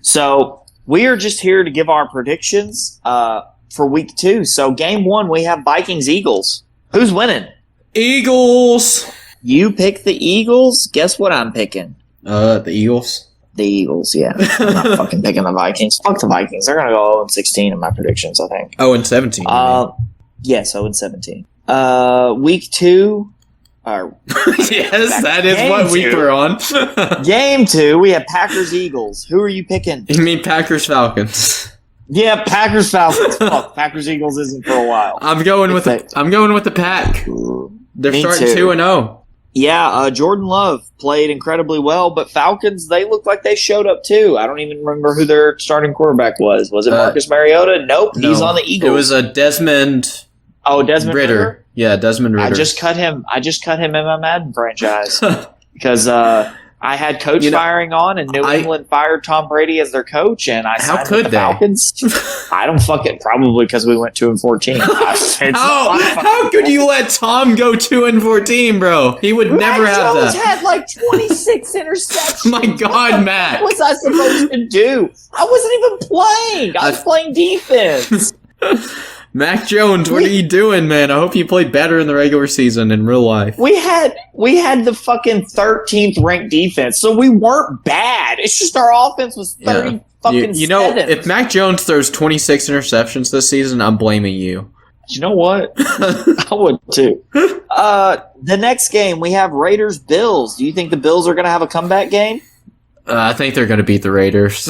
So we are just here to give our predictions for week 2. So game 1, we have Vikings-Eagles. Who's winning? Eagles. You pick the Eagles. Guess what I'm picking? The Eagles. The Eagles, yeah. I'm not fucking picking the Vikings. Fuck the Vikings. They're going to go 0-16 in my predictions, I think. 0-17. Yes, 0-17. Week 2. Yes, that is what week we're on. Game 2, we have Packers-Eagles. Who are you picking? You mean Packers-Falcons? Yeah, Packers-Falcons. Fuck, Packers-Eagles isn't for a while. I'm going with the Pack. They're starting 2-0. Yeah, Jordan Love played incredibly well, but Falcons, they look like they showed up too. I don't even remember who their starting quarterback was. Was it Marcus Mariota? Nope, no. He's on the Eagles. It was a Desmond. Oh, Desmond Ritter? Yeah, Desmond Ritter. I just cut him in my Madden franchise because I had coach firing on, and New England fired Tom Brady as their coach, and I signed with the Falcons. I don't fucking probably because we went 2-14. How could you let Tom go 2-14, bro? He would never have that. Matt Jones had like 26 interceptions. My God, Matt! What was I supposed to do? I wasn't even playing. I was playing defense. Mac Jones, what are you doing, man? I hope you play better in the regular season in real life. We had the fucking 13th ranked defense, so we weren't bad. It's just our offense was 30 fucking You know, if Mac Jones throws 26 interceptions this season, I'm blaming you. You know what? I would too. The next game, we have Raiders-Bills. Do you think the Bills are going to have a comeback game? I think they're going to beat the Raiders.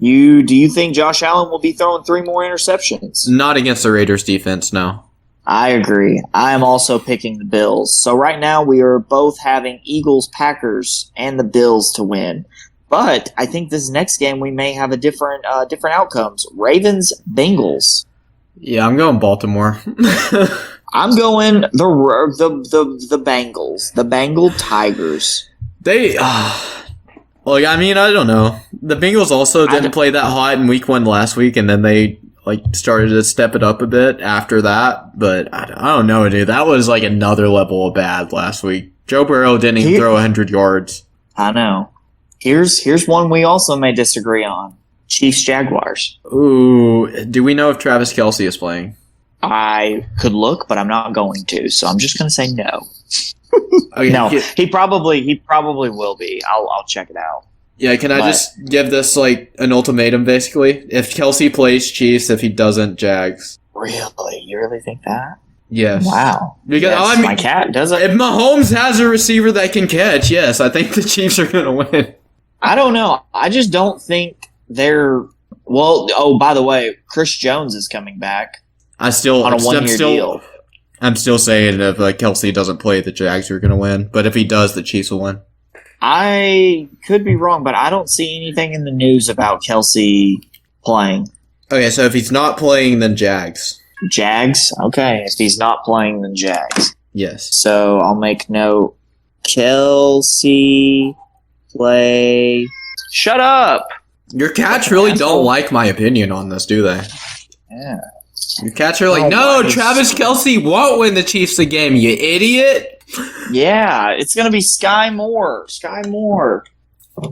Do you think Josh Allen will be throwing 3 more interceptions? Not against the Raiders defense, no. I agree. I am also picking the Bills. So right now we are both having Eagles, Packers, and the Bills to win. But I think this next game we may have a different outcomes. Ravens, Bengals. Yeah, I'm going Baltimore. I'm going the Bengals, the Bengal Tigers. They. Like, I mean, I don't know. The Bengals also didn't play that hot in week 1 last week, and then they started to step it up a bit after that. But I don't know, dude. That was like another level of bad last week. Joe Burrow didn't even throw 100 yards. I know. Here's one we also may disagree on. Chiefs Jaguars. Ooh, do we know if Travis Kelce is playing? I could look, but I'm not going to. So I'm just going to say no. Okay, no, he probably will be. I'll check it out. Yeah, can I just give this like an ultimatum basically? If Kelce plays, Chiefs. If he doesn't, Jags. Really? You really think that? Yes. Wow. Because my cat doesn't. If Mahomes has a receiver that can catch, yes, I think the Chiefs are going to win. I don't know. I just don't think they're. Well, oh, by the way, Chris Jones is coming back. On a 1-year deal. I'm still saying if Kelce doesn't play, the Jags are going to win. But if he does, the Chiefs will win. I could be wrong, but I don't see anything in the news about Kelce playing. Okay, so if he's not playing, then Jags. Jags? Okay, if he's not playing, then Jags. Yes. So I'll make note. Kelce play. Shut up! Your cats really don't like my opinion on this, do they? Yeah. Your cats are like, no, Travis Kelce won't win the Chiefs the game, you idiot. Yeah, it's going to be Sky Moore.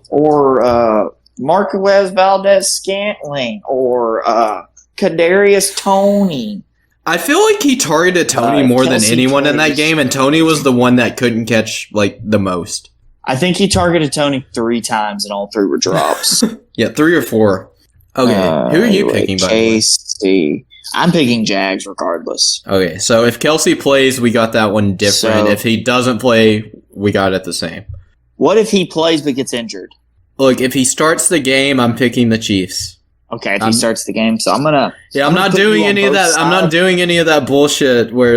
Or Marquez Valdez-Scantling. Or Kadarius Toney. I feel like he targeted Toney more than anyone in that game, and Toney was the one that couldn't catch the most. I think he targeted Toney 3 times, and all 3 were drops. Yeah, 3 or 4. Okay, who are you picking, by the way? I'm picking Jags regardless. Okay, so if Kelce plays, we got that one different. If he doesn't play, we got it the same. What if he plays but gets injured? Look, if he starts the game, I'm picking the Chiefs. Okay, if he starts the game, so I'm gonna. Yeah, I'm not doing any of that. I'm not doing any of that bullshit where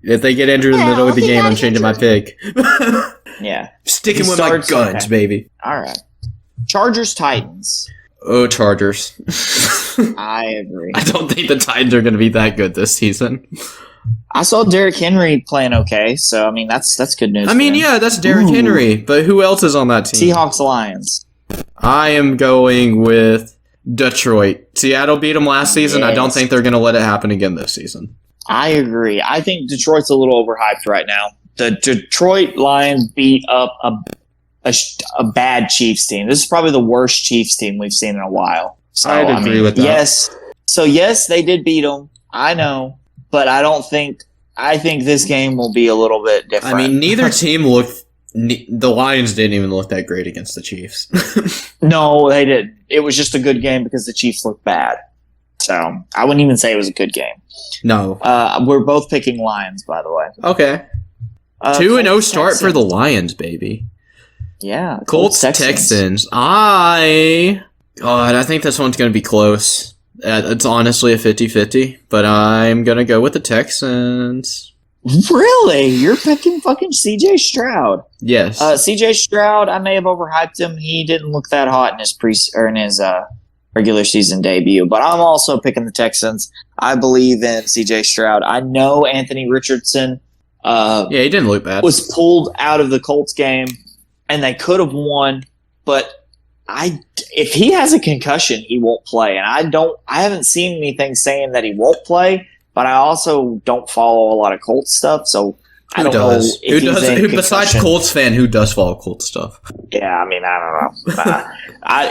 if they get injured in the middle of the game, I'm changing my pick. Yeah, sticking with my guns, baby. All right, Chargers Titans. Oh, Chargers. I agree. I don't think the Titans are going to be that good this season. I saw Derrick Henry playing okay, so I mean that's good news. I mean, yeah, that's Derrick Henry, but who else is on that team? Seahawks Lions. I am going with Detroit. Seattle beat them last season. Yes. I don't think they're going to let it happen again this season. I agree. I think Detroit's a little overhyped right now. The Detroit Lions beat up a a bad Chiefs team. This is probably the worst Chiefs team we've seen in a while. So, I'd agree with that. Yes. So, yes, they did beat them. I know. But I think this game will be a little bit different. I mean, neither team looked... The Lions didn't even look that great against the Chiefs. No, they didn't. It was just a good game because the Chiefs looked bad. So, I wouldn't even say it was a good game. No. We're both picking Lions, by the way. Okay. 2-0 start for the Lions, baby. Yeah. Colts Texans. I think this one's going to be close. It's honestly a 50-50, but I'm going to go with the Texans. Really? You're picking fucking CJ Stroud? Yes. CJ Stroud, I may have overhyped him. He didn't look that hot in his regular season debut, but I'm also picking the Texans. I believe in CJ Stroud. I know Anthony Richardson he didn't look bad. Was pulled out of the Colts game, and they could have won, but if he has a concussion, he won't play. And I haven't seen anything saying that he won't play, but I also don't follow a lot of Colts stuff, so I don't know. Who besides Colts fan, who does follow Colts stuff? Yeah, I mean, I don't know.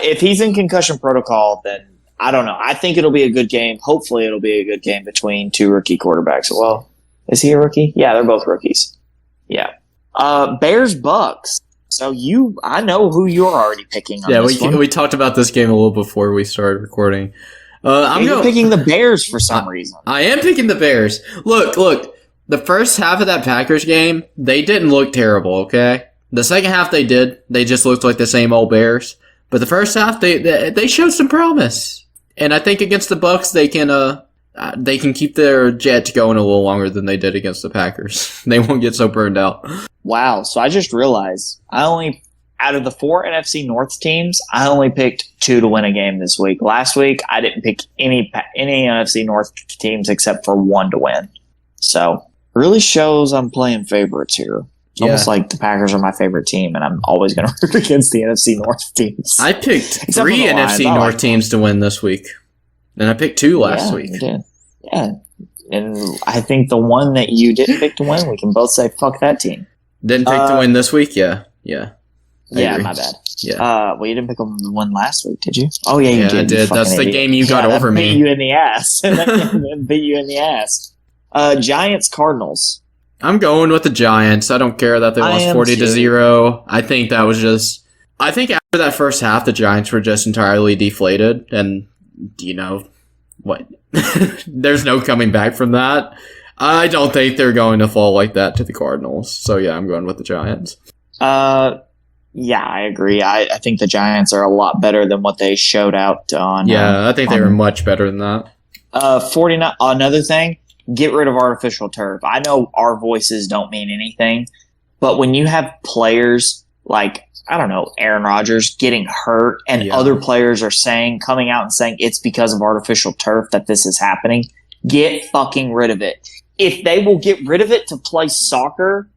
If he's in concussion protocol, then I don't know. I think it'll be a good game. Hopefully it'll be a good game between two rookie quarterbacks. Well, is he a rookie? Yeah, they're both rookies. Yeah. Bears Bucks. So I know who you're already picking on this one. We talked about this game a little before we started recording. You're picking the Bears for some reason. I am picking the Bears. Look. The first half of that Packers game, they didn't look terrible, okay? The second half they did. They just looked like the same old Bears. But the first half, they showed some promise. And I think against the Bucks, they can keep their jet going a little longer than they did against the Packers. They won't get so burned out. Wow. So I just realized out of the 4 NFC North teams, I only picked 2 to win a game this week. Last week, I didn't pick any NFC North teams except for 1 to win. So really shows I'm playing favorites here. It's almost like the Packers are my favorite team, and I'm always going to root against the NFC North teams. I picked 3 NFC North teams to win this week. And I picked 2 last week. You did. Yeah. And I think the one that you didn't pick to win, we can both say, fuck that team. Didn't pick to win this week? Yeah. Yeah, my bad. Yeah. Well, you didn't pick them to win last week, did you? Oh, yeah, you did. I did. That's the game you got over me. Beat you in the ass. That beat you in the ass. Giants Cardinals. I'm going with the Giants. I don't care that they lost 40-0. I think that was just... I think after that first half, the Giants were just entirely deflated. And, what? There's no coming back from that. I don't think they're going to fall like that to the Cardinals. So, yeah, I'm going with the Giants. Yeah, I agree. I think the Giants are a lot better than what they showed out on... Yeah, I think they were much better than that. 49. Another thing, get rid of artificial turf. I know our voices don't mean anything, but when you have players like, I don't know, Aaron Rodgers getting hurt and other players are coming out and saying it's because of artificial turf that this is happening, get fucking rid of it. If they will get rid of it to play soccer,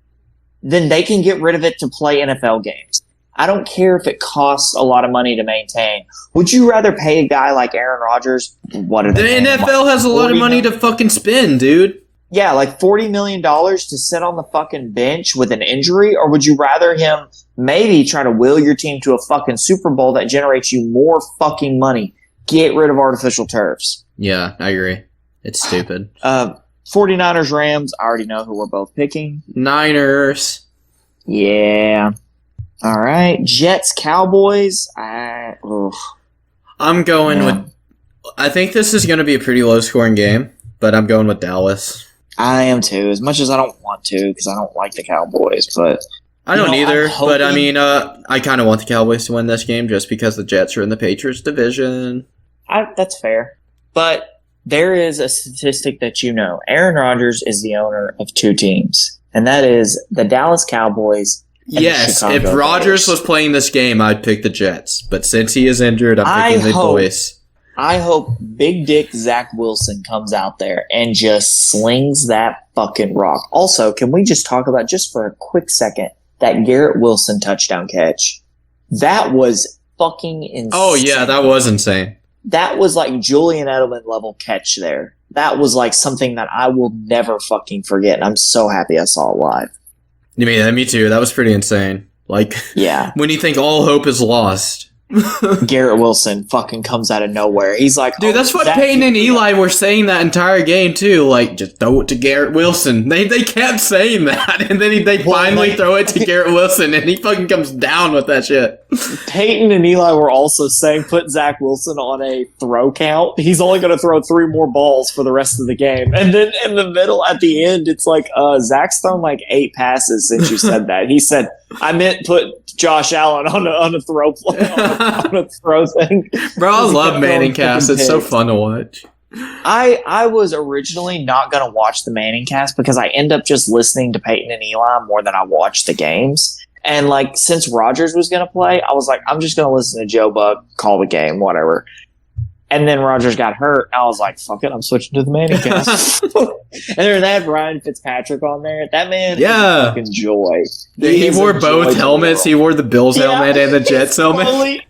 then they can get rid of it to play NFL games. I don't care if it costs a lot of money to maintain. Would you rather pay a guy like Aaron Rodgers? The NFL has a lot of money to fucking spend, dude. Yeah, like $40 million to sit on the fucking bench with an injury? Or would you rather him maybe try to will your team to a fucking Super Bowl that generates you more fucking money? Get rid of artificial turfs. Yeah, I agree. It's stupid. 49ers, Rams. I already know who we're both picking. Niners. Yeah. All right. Jets, Cowboys. I'm going with... I think this is going to be a pretty low-scoring game, but I'm going with Dallas. I am too, as much as I don't want to, because I don't like the Cowboys, but... I don't either, but I mean, I kind of want the Cowboys to win this game just because the Jets are in the Patriots division. That's fair. But there is a statistic that you know. Aaron Rodgers is the owner of 2 teams, and that is the Dallas Cowboys. Yes, if Rodgers was playing this game, I'd pick the Jets. But since he is injured, I'm picking the boys. I hope Big Dick Zach Wilson comes out there and just slings that fucking rock. Also, can we just talk about, just for a quick second, that Garrett Wilson touchdown catch? That was fucking insane. Oh, yeah, that was insane. That was like Julian Edelman level catch there. That was like something that I will never fucking forget. And I'm so happy I saw it live. Me too. That was pretty insane. Like, Yeah. when you think all hope is lost. Garrett Wilson fucking comes out of nowhere. He's like, dude, that's what Peyton and Eli were saying that entire game too. Like, just throw it to Garrett Wilson. They kept saying that, and then they finally throw it to Garrett Wilson, and he fucking comes down with that shit. Peyton and Eli were also saying put Zach Wilson on a throw count. He's only going to throw 3 more balls for the rest of the game. And then in the middle, at the end, it's like, Zach's thrown like 8 passes since you said that. He said, I meant put Josh Allen on a throw play, on a throw thing. Bro, I love Manning cast. It's so fun to watch. I was originally not going to watch the Manning cast because I end up just listening to Peyton and Eli more than I watch the games. And like, since Rodgers was going to play, I was like, I'm just going to listen to Joe Buck call the game, whatever. And then Rodgers got hurt. I was like, fuck it, I'm switching to the Manning cast. And then they had Ryan Fitzpatrick on there. That man is a fucking joy. He wore both helmets. He wore the Bills helmet and the Jets helmet.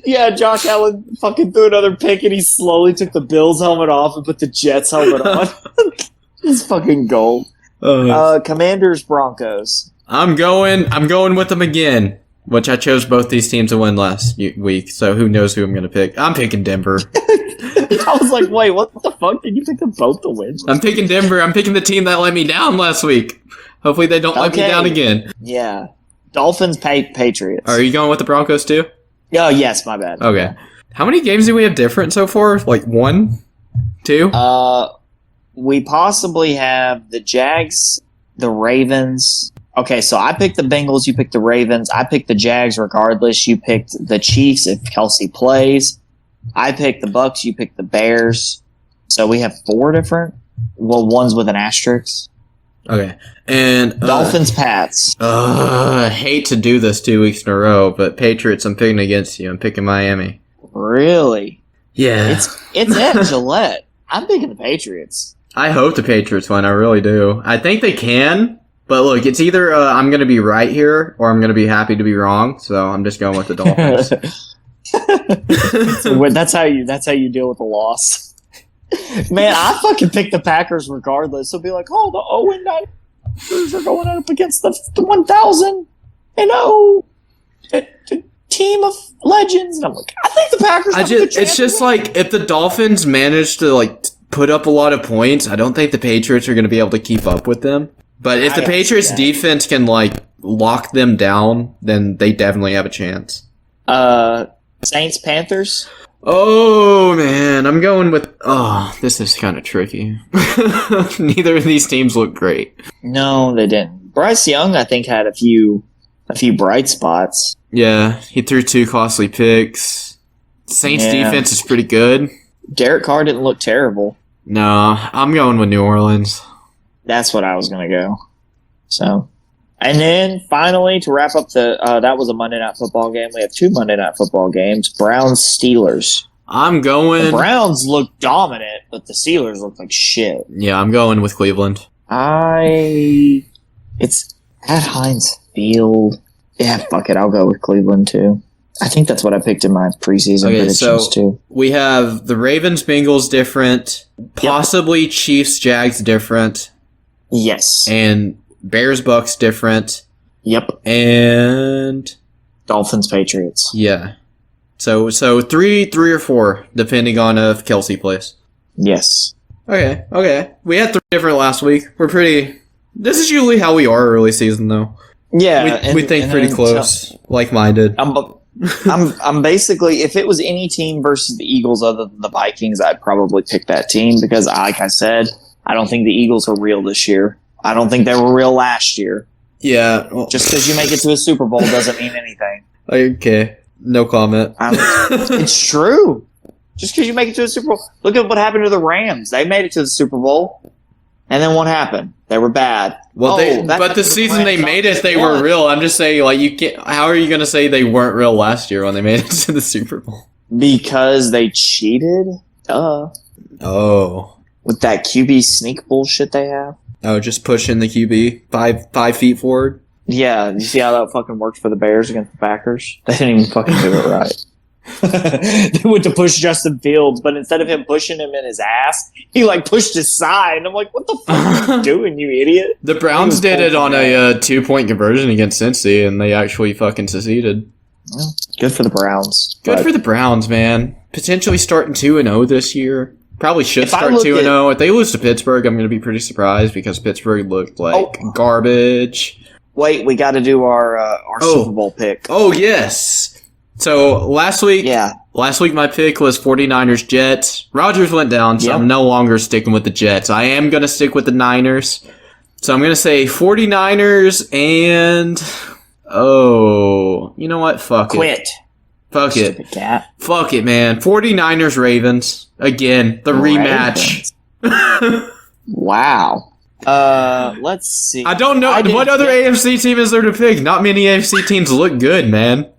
Yeah, Josh Allen fucking threw another pick and he slowly took the Bills helmet off and put the Jets helmet on. It's fucking gold. Commanders, Broncos. I'm going with them again, which I chose both these teams to win last week, so who knows who I'm going to pick. I'm picking Denver. I was like, wait, what the fuck? Did you pick them both to win? I'm picking Denver. I'm picking the team that let me down last week. Hopefully they don't let me down again. Yeah. Dolphins, Patriots. Are you going with the Broncos too? Oh, yes, my bad. Okay. How many games do we have different so far? Like 1? 2? We possibly have the Jags, the Ravens. Okay, so I picked the Bengals, you picked the Ravens. I picked the Jags regardless. You picked the Chiefs if Kelsey plays. I picked the Bucks, you picked the Bears. So we have 4 different. Well, one's with an asterisk. Okay. And Dolphins, Pats. I hate to do this 2 weeks in a row, but Patriots, I'm picking against you. I'm picking Miami. Really? Yeah. It's at Gillette. I'm picking the Patriots. I hope the Patriots win. I really do. I think they can. But look, it's either I'm going to be right here or I'm going to be happy to be wrong. So I'm just going with the Dolphins. That's how you deal with a loss. Man, I fucking picked the Packers regardless. So be like, oh, the 0-9 Packers are going up against the 1,000 and team of legends. And I'm like, I think the Packers. It's just like if the Dolphins manage to like put up a lot of points, I don't think the Patriots are going to be able to keep up with them. But if the Patriots defense can like lock them down, then they definitely have a chance. Saints, Panthers. Oh man, I'm going with. Oh, this is kind of tricky. Neither of these teams look great. No, they didn't. Bryce Young, I think, had a few bright spots. Yeah, he threw 2 costly picks. Saints defense is pretty good. Derek Carr didn't look terrible. No, I'm going with New Orleans. That's what I was going to go. So, and then finally to wrap up that was a Monday Night Football game. We have 2 Monday Night Football games. Browns, Steelers. I'm going. The Browns look dominant, but the Steelers look like shit. Yeah, I'm going with Cleveland. It's at Heinz Field. Yeah, fuck it. I'll go with Cleveland too. I think that's what I picked in my preseason predictions too. We have the Ravens, Bengals different. Possibly Chiefs, Jags different. Yes. And Bears, Bucks different. Yep. And Dolphins, Patriots. Yeah. So 3 or 4, depending on if Kelsey plays. Yes. Okay. We had 3 different last week. We're pretty. This is usually how we are early season, though. Yeah, we think pretty close, like-minded. I'm basically, if it was any team versus the Eagles other than the Vikings, I'd probably pick that team because, like I said, I don't think the Eagles are real this year. I don't think they were real last year. Yeah. Well, just because you make it to a Super Bowl doesn't mean anything. Okay. No comment. It's true. Just because you make it to a Super Bowl. Look at what happened to the Rams. They made it to the Super Bowl. And then what happened? They were bad. Well, but the season they made it, they were real. I'm just saying, like, you can't. How are you going to say they weren't real last year when they made it to the Super Bowl? Because they cheated. Duh. Oh. With that QB sneak bullshit they have. Oh, just pushing the QB 5 feet forward. Yeah, you see how that fucking worked for the Bears against the Packers? They didn't even fucking do it right. They went to push Justin Fields, but instead of him pushing him in his ass, he like pushed his side. And I'm like, what the fuck are you doing, you idiot? The Browns did it on a 2-point conversion against Cincy, and they actually fucking succeeded. Well, good for the Browns. Good for the Browns, man. Potentially starting 2-0 this year. Probably should start 2-0. If they lose to Pittsburgh, I'm going to be pretty surprised because Pittsburgh looked like garbage. Wait, we got to do our Super Bowl pick. Oh, yes. So last week my pick was 49ers Jets. Rodgers went down, so I'm no longer sticking with the Jets. I am going to stick with the Niners. So I'm going to say 49ers and you know what? Fuck it. Fuck it. Cat. Fuck it, man. 49ers Ravens. Again, the rematch. Wow. Let's see. I don't know. What other AFC team is there to pick? Not many AFC teams look good, man.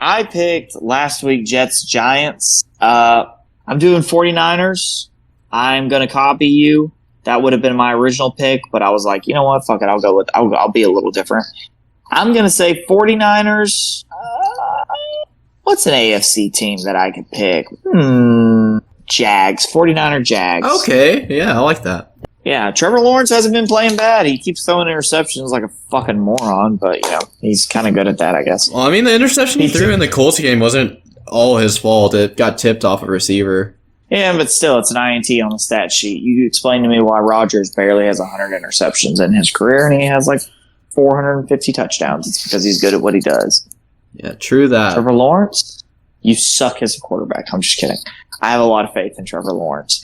I picked last week Jets Giants. I'm doing 49ers. I'm going to copy you. That would have been my original pick, but I was like, you know what? Fuck it. I'll be a little different. I'm going to say 49ers. What's an AFC team that I could pick? Jags. 49er Jags. Okay. Yeah, I like that. Yeah, Trevor Lawrence hasn't been playing bad. He keeps throwing interceptions like a fucking moron, but, he's kind of good at that, I guess. Well, I mean, the interception he threw in the Colts game wasn't all his fault. It got tipped off a receiver. Yeah, but still, it's an INT on the stat sheet. You explain to me why Rodgers barely has 100 interceptions in his career, and he has, 450 touchdowns. It's because he's good at what he does. Yeah, true that. Trevor Lawrence, you suck as a quarterback. I'm just kidding. I have a lot of faith in Trevor Lawrence.